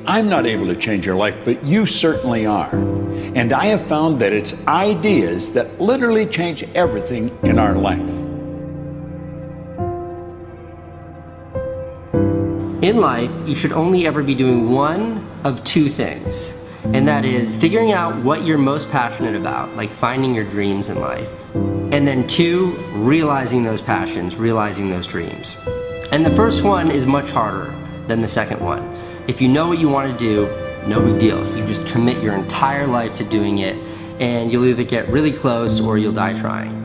I'm not able to change your life, but you certainly are. And I have found that it's ideas that literally change everything in our life. In life, you should only ever be doing one of two things, and that is figuring out what you're most passionate about, like finding your dreams in life. And then two, realizing those passions, realizing those dreams. And the first one is much harder than the second one. If you know what you want to do, no big deal. You just commit your entire life to doing it, and you'll either get really close or you'll die trying.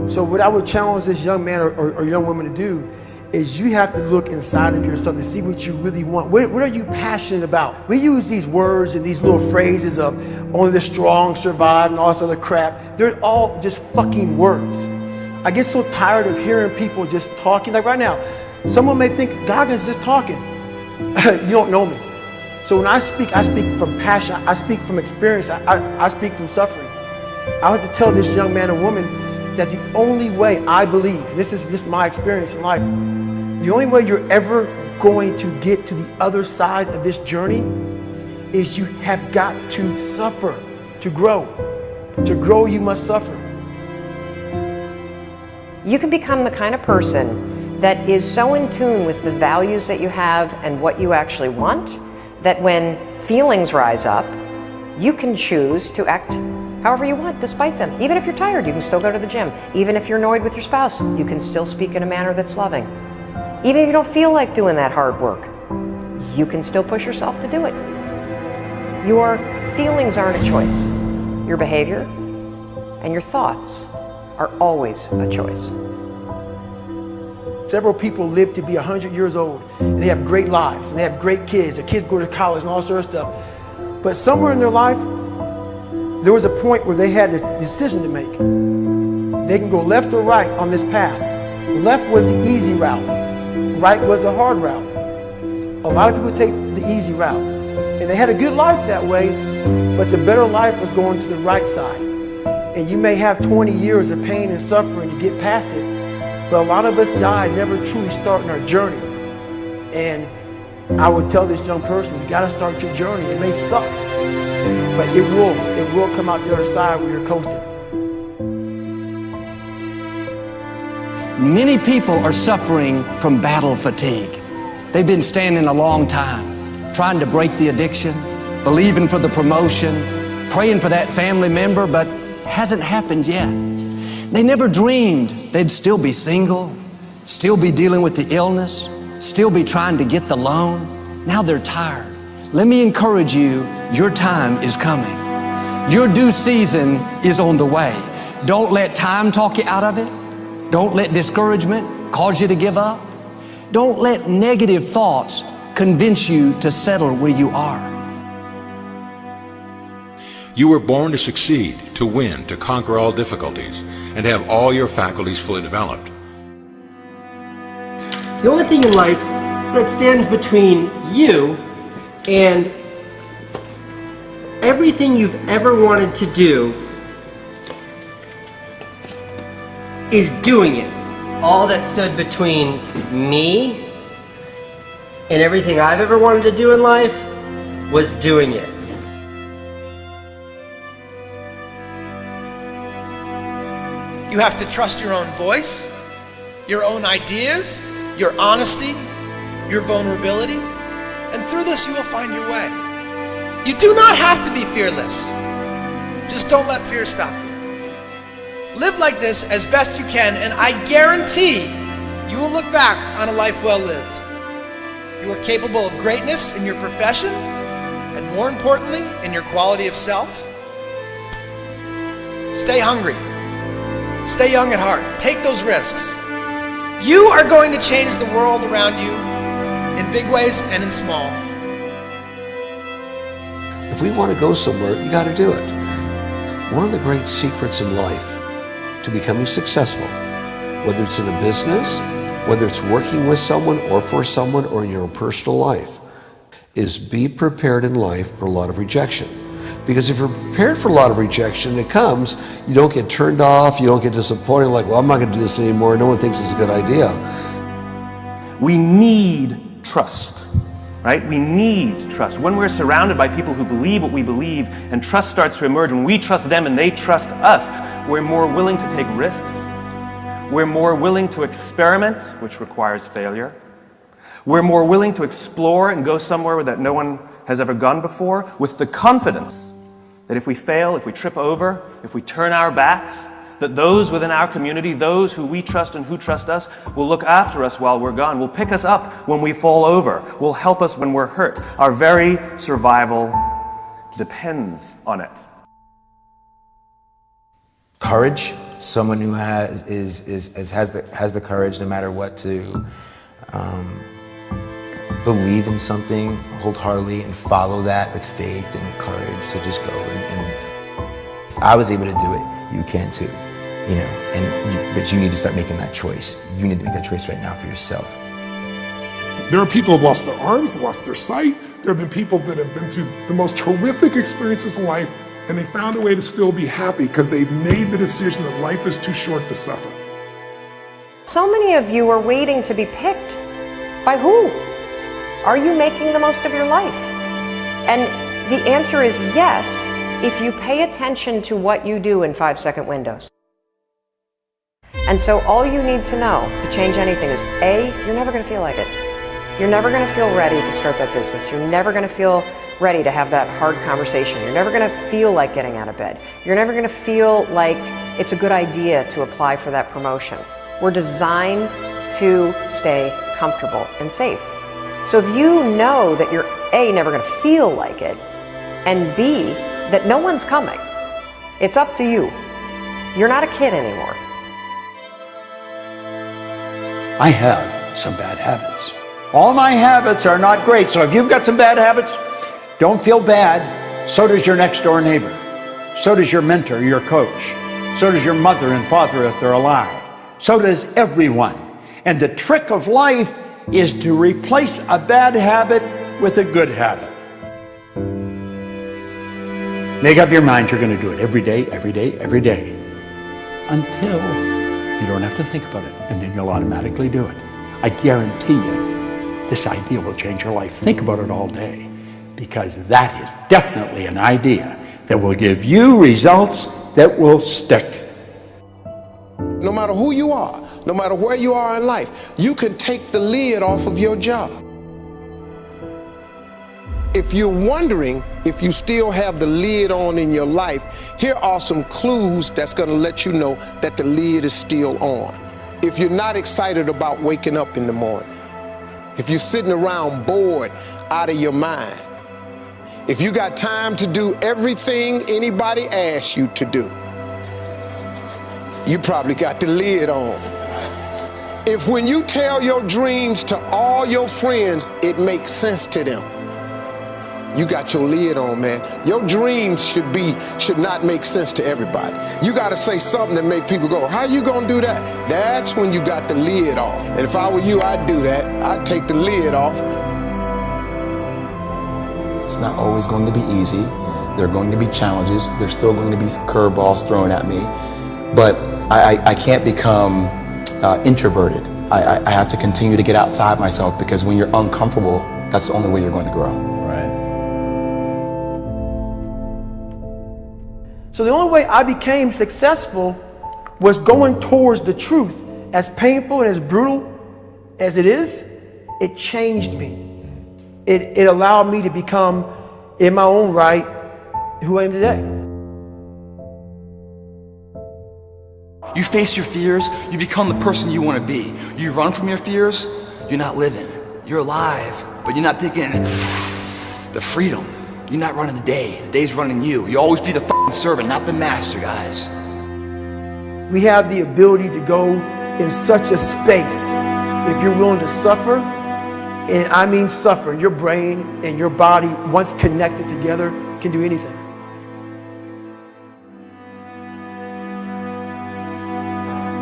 So what I would challenge this young man or young woman to do is you have to look inside of yourself to see what you really want. What are you passionate about? We use these words and these little phrases of only the strong survive and all this other crap. They're all just fucking words. I get so tired of hearing people just talking. Like right now, someone may think Goggins is just talking. You don't know me. So when I speak from passion. I speak from experience. I speak from suffering. I have to tell this young man or woman that the only way I believe, this is just my experience in life, the only way you're ever going to get to the other side of this journey is you have got to suffer to grow. To grow, you must suffer. You can become the kind of person that is so in tune with the values that you have and what you actually want, that when feelings rise up, you can choose to act however you want despite them. Even if you're tired, you can still go to the gym. Even if you're annoyed with your spouse, you can still speak in a manner that's loving. Even if you don't feel like doing that hard work, you can still push yourself to do it. Your feelings aren't a choice. Your behavior and your thoughts are always a choice. Several people live to be 100 years old, and they have great lives, and they have great kids. Their kids go to college and all sort of stuff. But somewhere in their life, there was a point where they had a decision to make. They can go left or right on this path. Left was the easy route. Right was the hard route. A lot of people take the easy route. And they had a good life that way, but the better life was going to the right side. And you may have 20 years of pain and suffering to get past it, but a lot of us die never truly starting our journey. And I would tell this young person, you gotta start your journey. It may suck, but it will come out the other side where you're coasting. Many people are suffering from battle fatigue. They've been standing a long time, trying to break the addiction, believing for the promotion, praying for that family member, but hasn't happened yet. They never dreamed they'd still be single, still be dealing with the illness, still be trying to get the loan. Now they're tired. Let me encourage you, your time is coming. Your due season is on the way. Don't let time talk you out of it. Don't let discouragement cause you to give up. Don't let negative thoughts convince you to settle where you are. You were born to succeed, to win, to conquer all difficulties, and to have all your faculties fully developed. The only thing in life that stands between you and everything you've ever wanted to do is doing it. All that stood between me and everything I've ever wanted to do in life was doing it. You have to trust your own voice, your own ideas, your honesty, your vulnerability, and through this you will find your way. You do not have to be fearless. Just don't let fear stop you. Live like this as best you can, and I guarantee you will look back on a life well lived. You are capable of greatness in your profession, and more importantly, in your quality of self. Stay hungry. Stay young at heart. Take those risks. You are going to change the world around you in big ways and in small. If we want to go somewhere, you got to do it. One of the great secrets in life to becoming successful, whether it's in a business, whether it's working with someone or for someone or in your own personal life, is be prepared in life for a lot of rejection. Because if you're prepared for a lot of rejection, it comes, you don't get turned off, you don't get disappointed, like, well, I'm not going to do this anymore, no one thinks it's a good idea. We need trust, right? We need trust. When we're surrounded by people who believe what we believe and trust starts to emerge, when we trust them and they trust us, we're more willing to take risks. We're more willing to experiment, which requires failure. We're more willing to explore and go somewhere that no one has ever gone before, with the confidence that if we fail, if we trip over, if we turn our backs, that those within our community, those who we trust and who trust us, will look after us while we're gone, will pick us up when we fall over, will help us when we're hurt. Our very survival depends on it. Courage, someone who has the courage no matter what to believe in something wholeheartedly and follow that with faith and courage to just go. And if I was able to do it, you can too. You know, but you need to start making that choice. You need to make that choice right now for yourself. There are people who have lost their arms, lost their sight. There have been people that have been through the most horrific experiences in life, and they found a way to still be happy because they've made the decision that life is too short to suffer. So many of you are waiting to be picked. By who? Are you making the most of your life? And the answer is yes, if you pay attention to what you do in 5-second windows. And so all you need to know to change anything is A, you're never going to feel like it. You're never going to feel ready to start that business. You're never going to feel ready to have that hard conversation. You're never going to feel like getting out of bed. You're never going to feel like it's a good idea to apply for that promotion. We're designed to stay comfortable and safe. So if you know that you're A, never going to feel like it, and B, that no one's coming, it's up to you. You're not a kid anymore. I have some bad habits. All my habits are not great, so if you've got some bad habits, don't feel bad. So does your next door neighbor. So does your mentor, your coach. So does your mother and father if they're alive. So does everyone. And the trick of life is to replace a bad habit with a good habit. Make up your mind you're going to do it every day, every day, every day, until you don't have to think about it, and then you'll automatically do it. I guarantee you, this idea will change your life. Think about it all day, because that is definitely an idea that will give you results that will stick. No matter who you are, no matter where you are in life, you can take the lid off of your job. If you're wondering if you still have the lid on in your life, here are some clues that's going to let you know that the lid is still on. If you're not excited about waking up in the morning, if you're sitting around bored out of your mind, if you got time to do everything anybody asks you to do, you probably got the lid on. If when you tell your dreams to all your friends, it makes sense to them, you got your lid on, man. Your dreams should not make sense to everybody. You got to say something that make people go, how you gonna do that? That's when you got the lid off. And if I were you, I'd do that. I'd take the lid off. It's not always going to be easy. There are going to be challenges. There's still going to be curveballs thrown at me. But I can't become introverted. I have to continue to get outside myself, because when you're uncomfortable, that's the only way you're going to grow. Right. So the only way I became successful was going towards the truth. As painful and as brutal as it is, it changed me. It allowed me to become, in my own right, who I am today. You face your fears, you become the person you want to be. You run from your fears, you're not living. You're alive, but you're not taking the freedom. You're not running the day's running you. You always be the fucking servant, not the master, guys. We have the ability to go in such a space if you're willing to suffer, and I mean suffer. Your brain and your body, once connected together, can do anything.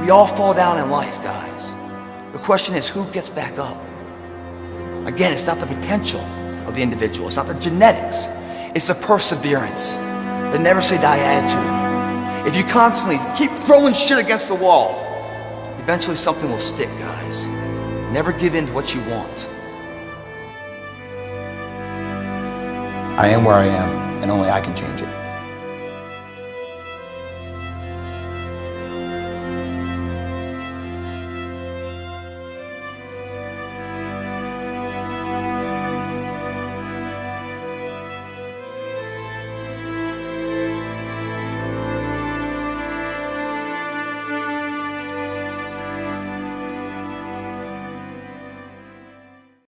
We all fall down in life, guys. The question is, who gets back up? Again, it's not the potential of the individual. It's not the genetics. It's the perseverance, the never say die attitude. If you constantly keep throwing shit against the wall, eventually something will stick, guys. Never give in to what you want. I am where I am, and only I can change it.